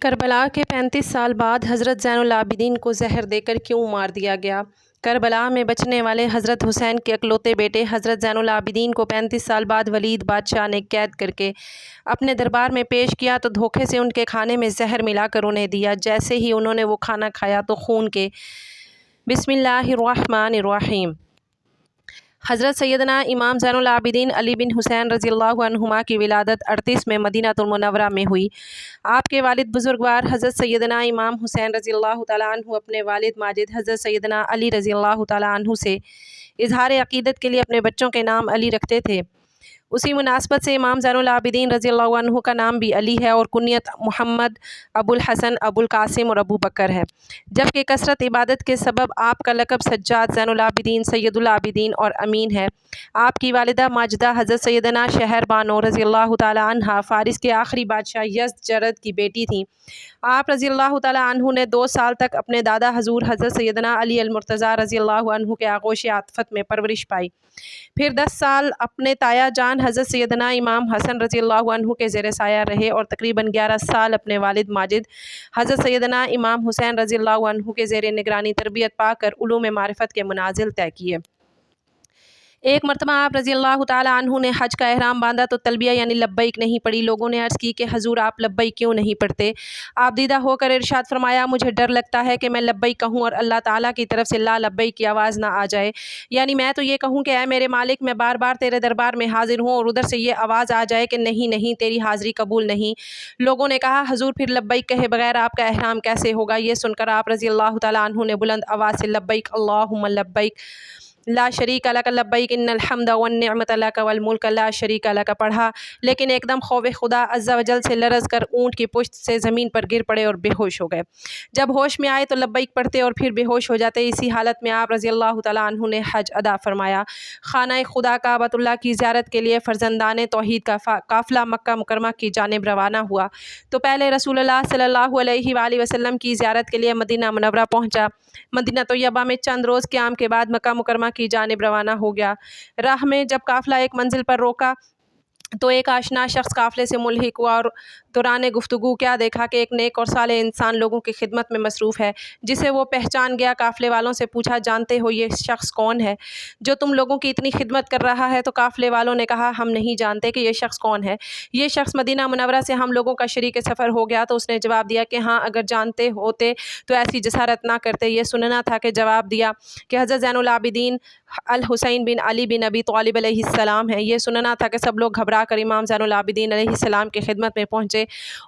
کربلا کے 35 سال بعد حضرت زین العابدین کو زہر دے کر کیوں مار دیا گیا؟ کربلا میں بچنے والے حضرت حسین کے اکلوتے بیٹے حضرت زین العابدین کو 35 سال بعد ولید بادشاہ نے قید کر کے اپنے دربار میں پیش کیا تو دھوکے سے ان کے کھانے میں زہر ملا کر انہیں دیا۔ جیسے ہی انہوں نے وہ کھانا کھایا تو خون کے بسم اللہ الرحمن الرحیم۔ حضرت سیدنا امام زین العابدین علی بن حسین رضی اللہ عنہما کی ولادت 38 میں مدینہ المنورہ میں ہوئی۔ آپ کے والد بزرگوار حضرت سیدنا امام حسین رضی اللہ تعالیٰ عنہ اپنے والد ماجد حضرت سیدنا علی رضی اللہ تعالیٰ عنہ سے اظہار عقیدت کے لیے اپنے بچوں کے نام علی رکھتے تھے۔ اسی مناسبت سے امام زین العابدین رضی اللہ عنہ کا نام بھی علی ہے اور کنیت محمد، ابو الحسن، ابو القاسم اور ابو بکر ہے، جبکہ کثرت عبادت کے سبب آپ کا لقب سجاد، زین العابدین، سید العابدین اور امین ہے۔ آپ کی والدہ ماجدہ حضرت سیدنا شہر بانو رضی اللہ تعالیٰ عنہا فارس کے آخری بادشاہ یزدجرد کی بیٹی تھیں۔ آپ رضی اللہ تعالیٰ عنہ نے 2 سال تک اپنے دادا حضور حضرت سیدنا علی المرتضیٰ رضی اللہ عنہ کے آغوش عاطفت میں پرورش پائی، پھر 10 سال اپنے تایا جان حضرت سیدنا امام حسن رضی اللہ عنہ کے زیر سایہ رہے اور تقریباً 11 سال اپنے والد ماجد حضرت سیدنا امام حسین رضی اللہ عنہ کے زیر نگرانی تربیت پا کر علوم معرفت کے منازل طے کیے۔ ایک مرتبہ آپ رضی اللہ تعالیٰ عنہ نے حج کا احرام باندھا تو تلبیہ یعنی لبیک نہیں پڑھی۔ لوگوں نے عرض کی کہ حضور آپ لبیک کیوں نہیں پڑھتے؟ آپ دیدہ ہو کر ارشاد فرمایا، مجھے ڈر لگتا ہے کہ میں لبیک کہوں اور اللہ تعالیٰ کی طرف سے لا لبیک کی آواز نہ آ جائے، یعنی میں تو یہ کہوں کہ اے میرے مالک میں بار بار تیرے دربار میں حاضر ہوں اور ادھر سے یہ آواز آ جائے کہ نہیں نہیں تیری حاضری قبول نہیں۔ لوگوں نے کہا حضور پھر لبیک کہے بغیر آپ کا احرام کیسے ہوگا؟ یہ سن کر آپ رضی اللہ تعالیٰ عنہ نے بلند آواز سے لبیک اللہم لبیک لا شریک لک لبیک ان الحمد والنعمت لک والملک لا شریک لک پڑھا، لیکن ایک دم خوف خدا عز و جل سے لرز کر اونٹ کی پشت سے زمین پر گر پڑے اور بے ہوش ہو گئے۔ جب ہوش میں آئے تو لبیک پڑھتے اور پھر بے ہوش ہو جاتے۔ اسی حالت میں آپ رضی اللہ تعالیٰ عنہ نے حج ادا فرمایا۔ خانہ خدا کعبۃ اللہ کی زیارت کے لیے فرزندان توحید کا قافلہ مکہ مکرمہ کی جانب روانہ ہوا تو پہلے رسول اللہ صلی اللہ علیہ وآلہ وسلم کی زیارت کے لیے مدینہ منورہ پہنچا۔ مدینہ طیبہ میں چند روز قیام کے بعد مکہ مکرمہ کی جانب روانہ ہو گیا۔ راہ میں جب قافلہ ایک منزل پر روکا تو ایک آشنا شخص قافلے سے ملحق ہوا اور دوران گفتگو کیا دیکھا کہ ایک نیک اور صالح انسان لوگوں کی خدمت میں مصروف ہے، جسے وہ پہچان گیا۔ قافلے والوں سے پوچھا، جانتے ہو یہ شخص کون ہے جو تم لوگوں کی اتنی خدمت کر رہا ہے؟ تو قافلے والوں نے کہا، ہم نہیں جانتے کہ یہ شخص کون ہے، یہ شخص مدینہ منورہ سے ہم لوگوں کا شریک سفر ہو گیا۔ تو اس نے جواب دیا کہ ہاں، اگر جانتے ہوتے تو ایسی جسارت نہ کرتے۔ یہ سننا تھا کہ جواب دیا کہ حضرت زین العابدین الحسین بن علی بن ابی طالب علیہ السلام ہے۔ یہ سننا تھا کہ سب لوگ گھبرا کر امام زین العابدین علیہ السلام کی خدمت میں پہنچے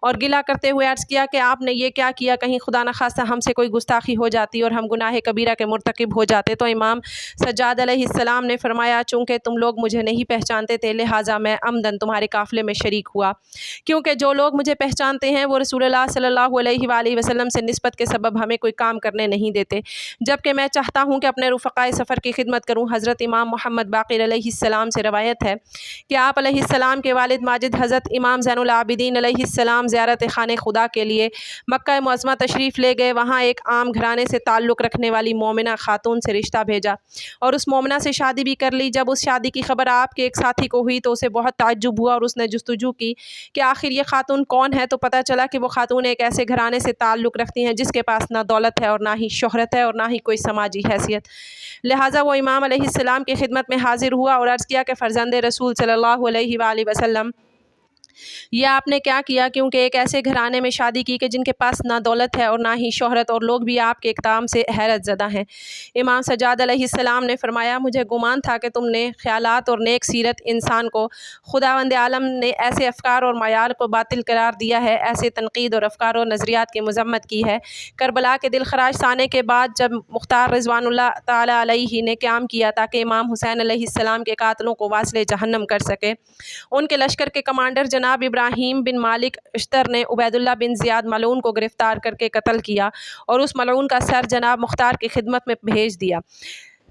اور گلہ کرتے ہوئے عرض کیا کہ آپ نے یہ کیا کیا؟ کہیں خدا نخواستہ ہم سے کوئی گستاخی ہو جاتی اور ہم گناہ کبیرہ کے مرتکب ہو جاتے۔ تو امام سجاد علیہ السلام نے فرمایا، چونکہ تم لوگ مجھے نہیں پہچانتے تھے لہٰذا میں عمداً تمہارے قافلے میں شریک ہوا، کیونکہ جو لوگ مجھے پہچانتے ہیں وہ رسول اللہ صلی اللہ علیہ وآلہ وسلم سے نسبت کے سبب ہمیں کوئی کام کرنے نہیں دیتے، جبکہ میں چاہتا ہوں کہ اپنے رفقائے سفر کی خدمت کروں۔ حضرت امام محمد باقر علیہ السلام سے روایت ہے کہ آپ علیہ السلام کے والد ماجد حضرت امام زین العابدین علیہ السلام زیارت خانہ خدا کے لیے مکہ معظمہ تشریف لے گئے۔ وہاں ایک عام گھرانے سے تعلق رکھنے والی مومنہ خاتون سے رشتہ بھیجا اور اس مومنہ سے شادی بھی کر لی۔ جب اس شادی کی خبر آپ کے ایک ساتھی کو ہوئی تو اسے بہت تعجب ہوا اور اس نے جستجو کی کہ آخر یہ خاتون کون ہے، تو پتہ چلا کہ وہ خاتون ایک ایسے گھرانے سے تعلق رکھتی ہیں جس کے پاس نہ دولت ہے اور نہ ہی شہرت ہے اور نہ ہی کوئی سماجی حیثیت۔ لہٰذا وہ امام علیہ السلام کی خدمت میں حاضر ہوا اور عرض کیا کہ فرزند رسول صلی اللہ علیہ وآلہ وسلم، یہ آپ نے کیا کیا؟ کیونکہ ایک ایسے گھرانے میں شادی کی کہ جن کے پاس نہ دولت ہے اور نہ ہی شہرت، اور لوگ بھی آپ کے اقدام سے حیرت زدہ ہیں۔ امام سجاد علیہ السلام نے فرمایا، مجھے گمان تھا کہ تم نے خیالات اور نیک سیرت انسان کو خداوند عالم نے ایسے افکار اور معیار کو باطل قرار دیا ہے، ایسے تنقید اور افکار اور نظریات کی مذمت کی ہے۔ کربلا کے دل خراش سانے کے بعد جب مختار رضوان اللہ تعالیٰ علیہ نے قیام کیا تاکہ امام حسین علیہ السلام کے قاتلوں کو واصل جہنم کر سکے، ان کے لشکر کے کمانڈر جناب ابراہیم بن مالک اشتر نے عبید اللہ بن زیاد ملعون کو گرفتار کر کے قتل کیا اور اس ملعون کا سر جناب مختار کی خدمت میں بھیج دیا،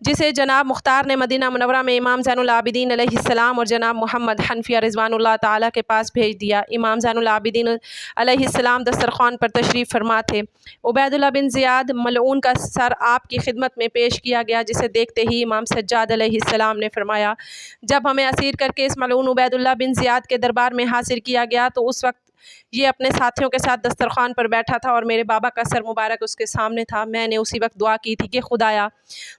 جسے جناب مختار نے مدینہ منورہ میں امام زین العابدین علیہ السلام اور جناب محمد حنفیہ رضوان اللہ تعالیٰ کے پاس بھیج دیا۔ امام زین العابدین علیہ السلام دسترخوان پر تشریف فرما تھے۔ عبید اللہ بن زیاد ملعون کا سر آپ کی خدمت میں پیش کیا گیا، جسے دیکھتے ہی امام سجاد علیہ السلام نے فرمایا، جب ہمیں اسیر کر کے اس ملعون عبید اللہ بن زیاد کے دربار میں حاضر کیا گیا تو اس وقت یہ اپنے ساتھیوں کے ساتھ دسترخوان پر بیٹھا تھا اور میرے بابا کا سر مبارک اس کے سامنے تھا۔ میں نے اسی وقت دعا کی تھی کہ خدایا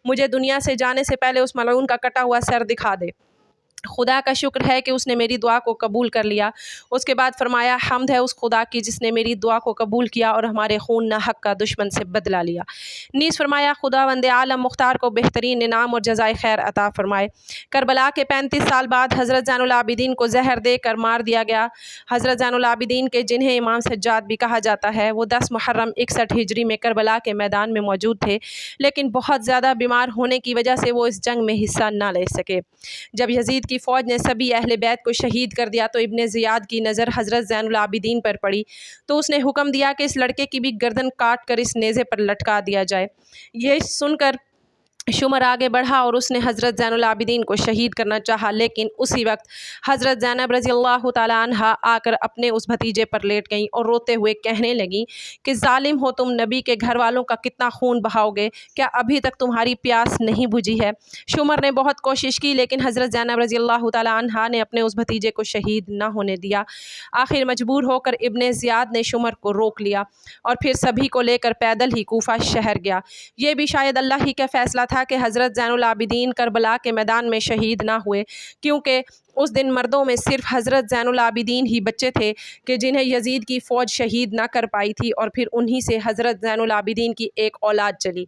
مجھے دنیا سے جانے سے پہلے اس ملعون کا کٹا ہوا سر دکھا دے۔ خدا کا شکر ہے کہ اس نے میری دعا کو قبول کر لیا۔ اس کے بعد فرمایا حمد ہے اس خدا کی جس نے میری دعا کو قبول کیا اور ہمارے خون ناحق کا دشمن سے بدلہ لیا۔ نیز فرمایا خداوند عالم مختار کو بہترین انعام اور جزائے خیر عطا فرمائے۔ کربلا کے 35 سال بعد حضرت زین العابدین کو زہر دے کر مار دیا گیا۔ حضرت زین العابدین کے جنہیں امام سجاد بھی کہا جاتا ہے، وہ 10 محرم 61 ہجری میں کربلا کے میدان میں موجود تھے، لیکن بہت زیادہ بیمار ہونے کی وجہ سے وہ اس جنگ میں حصہ نہ لے سکے۔ جب یزید کی فوج نے سبھی اہل بیت کو شہید کر دیا تو ابن زیاد کی نظر حضرت زین العابدین پر پڑی، تو اس نے حکم دیا کہ اس لڑکے کی بھی گردن کاٹ کر اس نیزے پر لٹکا دیا جائے۔ یہ سن کر شمر آگے بڑھا اور اس نے حضرت زین العابدین کو شہید کرنا چاہا، لیکن اسی وقت حضرت زینب رضی اللہ تعالیٰ عنہا آ کر اپنے اس بھتیجے پر لیٹ گئیں اور روتے ہوئے کہنے لگیں کہ ظالم ہو تم، نبی کے گھر والوں کا کتنا خون بہاؤ گے، کیا ابھی تک تمہاری پیاس نہیں بجھی ہے؟ شمر نے بہت کوشش کی لیکن حضرت زینب رضی اللہ تعالیٰ عنہا نے اپنے اس بھتیجے کو شہید نہ ہونے دیا۔ آخر مجبور ہو کر ابن زیاد نے شمر کو روک لیا اور پھر سبھی کو لے کر پیدل ہی کوفہ شہر گیا۔ یہ بھی شاید اللہ ہی کا فیصلہ تھا کہ حضرت زین العابدین کربلا کے میدان میں شہید نہ ہوئے، کیونکہ اس دن مردوں میں صرف حضرت زین العابدین ہی بچے تھے کہ جنہیں یزید کی فوج شہید نہ کر پائی تھی، اور پھر انہی سے حضرت زین العابدین کی ایک اولاد چلی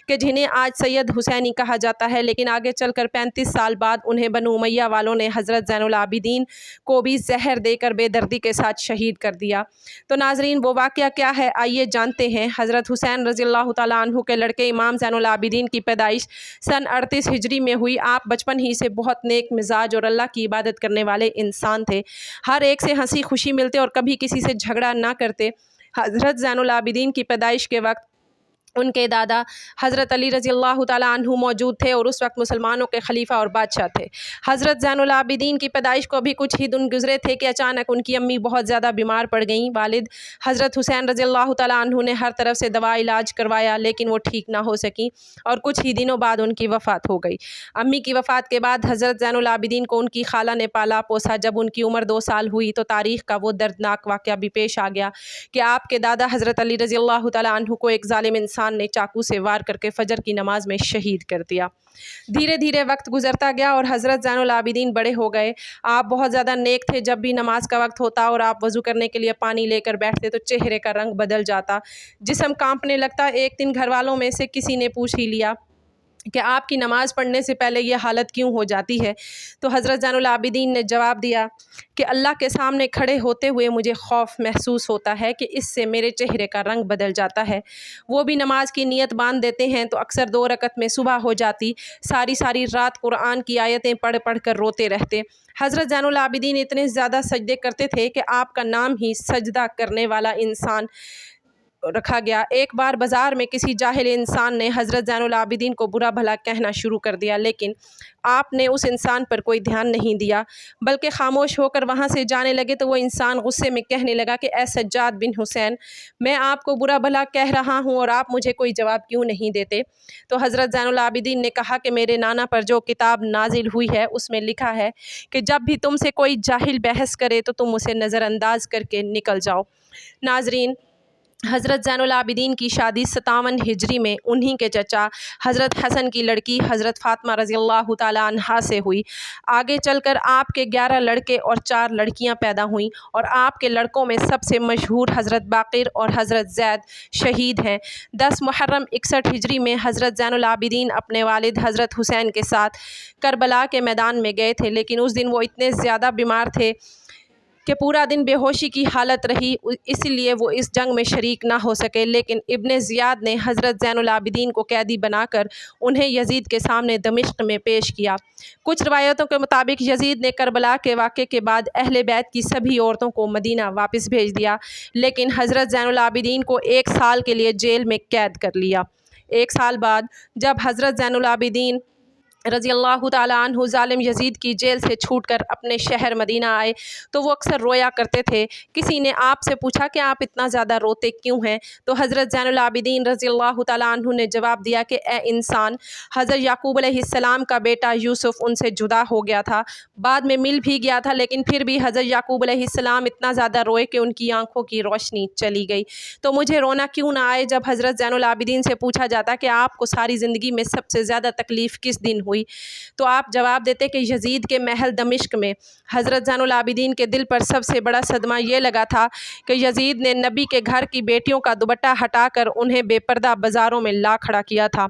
کہ جنہیں آج سید حسینی کہا جاتا ہے، لیکن آگے چل کر 35 سال بعد انہیں بنو امیہ والوں نے حضرت زین العابدین کو بھی زہر دے کر بے دردی کے ساتھ شہید کر دیا۔ تو ناظرین، وہ واقعہ کیا ہے آئیے جانتے ہیں۔ حضرت حسین رضی اللہ تعالیٰ عنہ کے لڑکے امام زین العابدین کی پیدائش سن 38 ہجری میں ہوئی۔ آپ بچپن ہی سے بہت نیک مزاج اور اللہ کی عبادت کرنے والے انسان تھے، ہر ایک سے ہنسی خوشی ملتے اور کبھی کسی سے جھگڑا نہ کرتے۔ حضرت زین العابدین کی پیدائش کے وقت ان کے دادا حضرت علی رضی اللہ تعالیٰ عنہ موجود تھے اور اس وقت مسلمانوں کے خلیفہ اور بادشاہ تھے۔ حضرت زین العابدین کی پیدائش کو ابھی کچھ ہی دن گزرے تھے کہ اچانک ان کی امی بہت زیادہ بیمار پڑ گئیں۔ والد حضرت حسین رضی اللہ تعالیٰ عنہ نے ہر طرف سے دوا علاج کروایا لیکن وہ ٹھیک نہ ہو سکیں اور کچھ ہی دنوں بعد ان کی وفات ہو گئی۔ امی کی وفات کے بعد حضرت زین العابدین کو ان کی خالہ نے پالا پوسا۔ جب ان کی عمر 2 سال ہوئی تو تاریخ کا وہ دردناک واقعہ بھی پیش آ گیا کہ آپ کے دادا حضرت علی رضی اللہ تعالیٰ عنہ کو ایک ظالم انسان نے چاقو سے وار کر کے فجر کی نماز میں شہید کر دیا۔ دھیرے دھیرے وقت گزرتا گیا اور حضرت زین العابدین بڑے ہو گئے۔ آپ بہت زیادہ نیک تھے۔ جب بھی نماز کا وقت ہوتا اور آپ وضو کرنے کے لیے پانی لے کر بیٹھتے تو چہرے کا رنگ بدل جاتا، جسم کانپنے لگتا۔ ایک دن گھر والوں میں سے کسی نے پوچھ ہی لیا کہ آپ کی نماز پڑھنے سے پہلے یہ حالت کیوں ہو جاتی ہے؟ تو حضرت زین العابدین نے جواب دیا کہ اللہ کے سامنے کھڑے ہوتے ہوئے مجھے خوف محسوس ہوتا ہے کہ اس سے میرے چہرے کا رنگ بدل جاتا ہے۔ وہ بھی نماز کی نیت باندھ دیتے ہیں تو اکثر 2 رکعت میں صبح ہو جاتی، ساری رات قرآن کی آیتیں پڑھ پڑھ کر روتے رہتے۔ حضرت زین العابدین اتنے زیادہ سجدے کرتے تھے کہ آپ کا نام ہی سجدہ کرنے والا انسان رکھا گیا۔ ایک بار بازار میں کسی جاہل انسان نے حضرت زین العابدین کو برا بھلا کہنا شروع کر دیا، لیکن آپ نے اس انسان پر کوئی دھیان نہیں دیا بلکہ خاموش ہو کر وہاں سے جانے لگے۔ تو وہ انسان غصے میں کہنے لگا کہ اے سجاد بن حسین، میں آپ کو برا بھلا کہہ رہا ہوں اور آپ مجھے کوئی جواب کیوں نہیں دیتے؟ تو حضرت زین العابدین نے کہا کہ میرے نانا پر جو کتاب نازل ہوئی ہے اس میں لکھا ہے کہ جب بھی تم سے کوئی جاہل بحث کرے تو تم اسے نظر انداز کر کے نکل جاؤ۔ ناظرین، حضرت زین العابدین کی شادی 57 ہجری میں انہی کے چچا حضرت حسن کی لڑکی حضرت فاطمہ رضی اللہ تعالیٰ عنہا سے ہوئی۔ آگے چل کر آپ کے 11 لڑکے اور 4 لڑکیاں پیدا ہوئیں اور آپ کے لڑکوں میں سب سے مشہور حضرت باقر اور حضرت زید شہید ہیں۔ 10 محرم 61 ہجری میں حضرت زین العابدین اپنے والد حضرت حسین کے ساتھ کربلا کے میدان میں گئے تھے، لیکن اس دن وہ اتنے زیادہ بیمار تھے کہ پورا دن بے ہوشی کی حالت رہی، اس لیے وہ اس جنگ میں شریک نہ ہو سکے۔ لیکن ابن زیاد نے حضرت زین العابدین کو قیدی بنا کر انہیں یزید کے سامنے دمشق میں پیش کیا۔ کچھ روایتوں کے مطابق یزید نے کربلا کے واقعے کے بعد اہل بیت کی سبھی عورتوں کو مدینہ واپس بھیج دیا، لیکن حضرت زین العابدین کو 1 سال کے لیے جیل میں قید کر لیا۔ 1 سال بعد جب حضرت زین العابدین رضی اللہ تعالیٰ عنہ ظالم یزید کی جیل سے چھوٹ کر اپنے شہر مدینہ آئے تو وہ اکثر رویا کرتے تھے۔ کسی نے آپ سے پوچھا کہ آپ اتنا زیادہ روتے کیوں ہیں؟ تو حضرت زین العابدین رضی اللہ تعالیٰ عنہ نے جواب دیا کہ اے انسان، حضرت یعقوب علیہ السلام کا بیٹا یوسف ان سے جدا ہو گیا تھا، بعد میں مل بھی گیا تھا، لیکن پھر بھی حضرت یعقوب علیہ السلام اتنا زیادہ روئے کہ ان کی آنکھوں کی روشنی چلی گئی۔ تو مجھے رونا کیوں نہ آئے جب حضرت زین العابدین سے پوچھا جاتا کہ آپ کو ساری زندگی میں سب سے زیادہ تکلیف کس دن ہوئی؟ تو آپ جواب دیتے کہ یزید کے محل دمشق میں حضرت زین العابدین کے دل پر سب سے بڑا صدمہ یہ لگا تھا کہ یزید نے نبی کے گھر کی بیٹیوں کا دوپٹہ ہٹا کر انہیں بے پردہ بازاروں میں لا کھڑا کیا تھا۔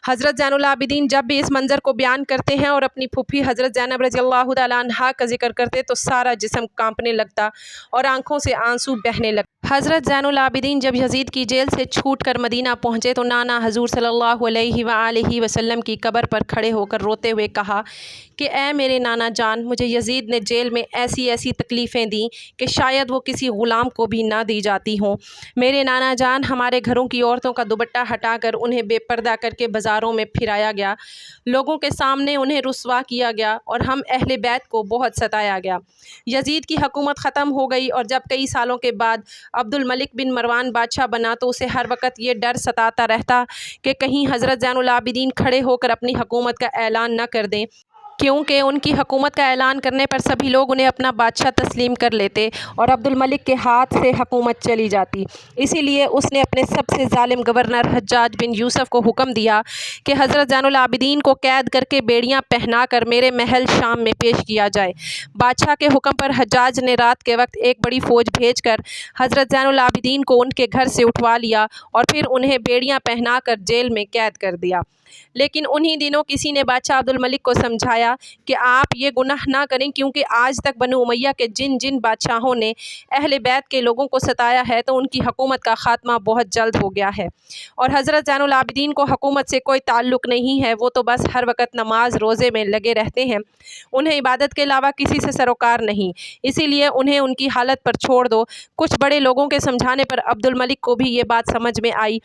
حضرت زین العابدین جب بھی اس منظر کو بیان کرتے ہیں اور اپنی پھوپھی حضرت زینب رضی اللہ تعالیٰ عنہا کا ذکر کرتے تو سارا جسم کانپنے لگتا اور آنکھوں سے آنسو بہنے لگتے۔ حضرت زین العابدین جب یزید کی جیل سے چھوٹ کر مدینہ پہنچے تو نانا حضور صلی اللہ علیہ وآلہ وسلم کی قبر پر کھڑے ہو کر روتے ہوئے کہا کہ اے میرے نانا جان، مجھے یزید نے جیل میں ایسی ایسی تکلیفیں دیں کہ شاید وہ کسی غلام کو بھی نہ دی جاتی ہوں۔ میرے نانا جان، ہمارے گھروں کی عورتوں کا دوپٹہ ہٹا کر انہیں بے پردہ کر کے بازاروں میں پھرایا گیا، لوگوں کے سامنے انہیں رسوا کیا گیا اور ہم اہل بیت کو بہت ستایا گیا۔ یزید کی حکومت ختم ہو گئی اور جب کئی سالوں کے بعد عبد الملک بن مروان بادشاہ بنا تو اسے ہر وقت یہ ڈر ستاتا رہتا کہ کہیں حضرت زین العابدین کھڑے ہو کر اپنی حکومت کا اعلان نہ کر دیں، کیونکہ ان کی حکومت کا اعلان کرنے پر سبھی لوگ انہیں اپنا بادشاہ تسلیم کر لیتے اور عبد الملک کے ہاتھ سے حکومت چلی جاتی۔ اسی لیے اس نے اپنے سب سے ظالم گورنر حجاج بن یوسف کو حکم دیا کہ حضرت زین العابدین کو قید کر کے بیڑیاں پہنا کر میرے محل شام میں پیش کیا جائے۔ بادشاہ کے حکم پر حجاج نے رات کے وقت ایک بڑی فوج بھیج کر حضرت زین العابدین کو ان کے گھر سے اٹھوا لیا اور پھر انہیں بیڑیاں پہنا کر جیل میں قید کر دیا۔ لیکن انہی دنوں کسی نے بادشاہ عبد الملک کو سمجھایا کہ آپ یہ گناہ نہ کریں، کیونکہ آج تک بنو امیہ کے جن جن بادشاہوں نے اہل بیت کے لوگوں کو ستایا ہے تو ان کی حکومت کا خاتمہ بہت جلد ہو گیا ہے، اور حضرت زین العابدین کو حکومت سے کوئی تعلق نہیں ہے، وہ تو بس ہر وقت نماز روزے میں لگے رہتے ہیں، انہیں عبادت کے علاوہ کسی سے سروکار نہیں، اسی لیے انہیں ان کی حالت پر چھوڑ دو۔ کچھ بڑے لوگوں کے سمجھانے پر عبد الملک کو بھی یہ بات سمجھ میں آئی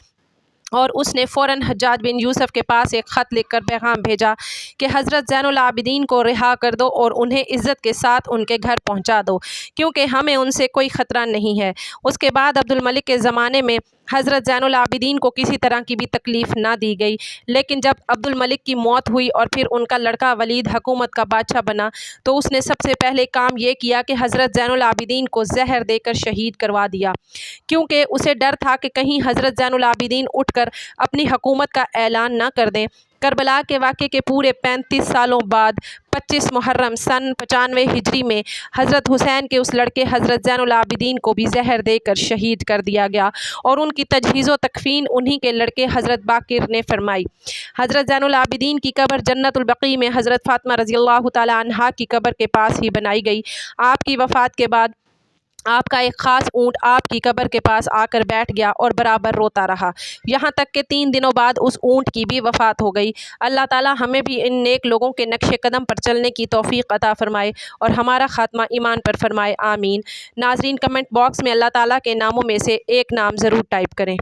اور اس نے فوراً حجاج بن یوسف کے پاس ایک خط لکھ کر پیغام بھیجا کہ حضرت زین العابدین کو رہا کر دو اور انہیں عزت کے ساتھ ان کے گھر پہنچا دو، کیونکہ ہمیں ان سے کوئی خطرہ نہیں ہے۔ اس کے بعد عبد الملک کے زمانے میں حضرت زین العابدین کو کسی طرح کی بھی تکلیف نہ دی گئی، لیکن جب عبد الملک کی موت ہوئی اور پھر ان کا لڑکا ولید حکومت کا بادشاہ بنا تو اس نے سب سے پہلے کام یہ کیا کہ حضرت زین العابدین کو زہر دے کر شہید کروا دیا، کیونکہ اسے ڈر تھا کہ کہیں حضرت زین العابدین اٹھ کر اپنی حکومت کا اعلان نہ کر دیں۔ کربلا کے واقعے کے پورے 35 سالوں بعد 25 محرم سن 95 ہجری میں حضرت حسین کے اس لڑکے حضرت زین العابدین کو بھی زہر دے کر شہید کر دیا گیا اور ان کی تجہیز و تکفین انہی کے لڑکے حضرت باقر نے فرمائی۔ حضرت زین العابدین کی قبر جنت البقیع میں حضرت فاطمہ رضی اللہ تعالیٰ عنہا کی قبر کے پاس ہی بنائی گئی۔ آپ کی وفات کے بعد آپ کا ایک خاص اونٹ آپ کی قبر کے پاس آ کر بیٹھ گیا اور برابر روتا رہا، یہاں تک کہ 3 دنوں بعد اس اونٹ کی بھی وفات ہو گئی۔ اللہ تعالیٰ ہمیں بھی ان نیک لوگوں کے نقش قدم پر چلنے کی توفیق عطا فرمائے اور ہمارا خاتمہ ایمان پر فرمائے، آمین۔ ناظرین، کمنٹ باکس میں اللہ تعالیٰ کے ناموں میں سے ایک نام ضرور ٹائپ کریں۔